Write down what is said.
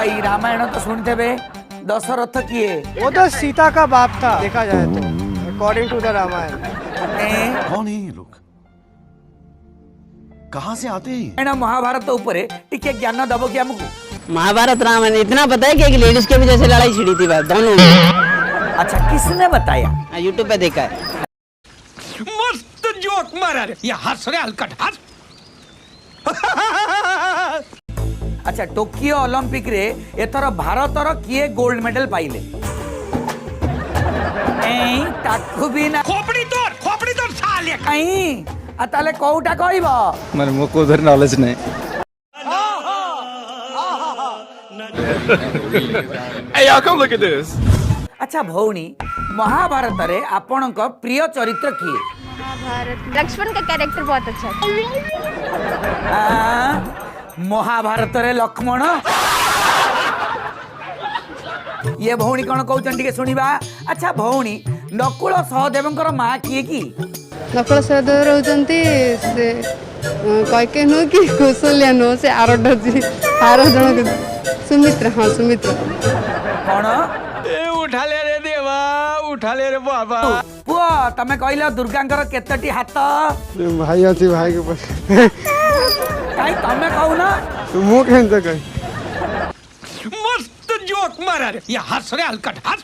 भाई रामायण तो सुनते बे दशरथ किए वो तो सीता का बाप था देखा जाए तो अकॉर्डिंग टू द रामायण। कौन है ये लोग, कहाँ से आते हैं? महाभारत ऊपर टिके ज्ञान दब कि हमको महाभारत रामायण इतना पता है कि एक लेडीज के भी जैसे लड़ाई छिड़ी थी बात दोनों में। अच्छा किसने बताया? यूट्यूब पे देखा है। मस्त जोक मारा रे ये हंस रे हलकट हंस। अच्छा टोकियो ओलंपिक रे एथर भारतर किए गोल्ड मेडल पाइले? ताकू भी ना खोपड़ी तोड़ साले कहीं ताले कोउटा कहबो माने मोको उधर नॉलेज नहीं। Hey, y'all, come look at this. अच्छा भौणी महाभारत रे आपनक प्रिय चरित्र किए? महाभारत लक्ष्मण का कैरेक्टर बहुत अच्छा था। महाभारत रे लक्ष्मण ये भौणी कौन कहउचन टिके सुनिबा। अच्छा भौणी नकुल सहदेवंकर मां किए की? नकुल सहदेव रहउचंती से कइके नो कि कौशल्या नो से आरोटा जी आरो जण सुमित्रा। हां सुमित्रा कौन उठा ले रे देवा उठा ले रे बाबा। पुआ तमे कहला दुर्गांकर केतटी हाथ? भाई अछि भाई के पास काई तमे कहू ना मु केन त कहि। मस्त जोक मारा रे ये हंस रे हलकट हंस।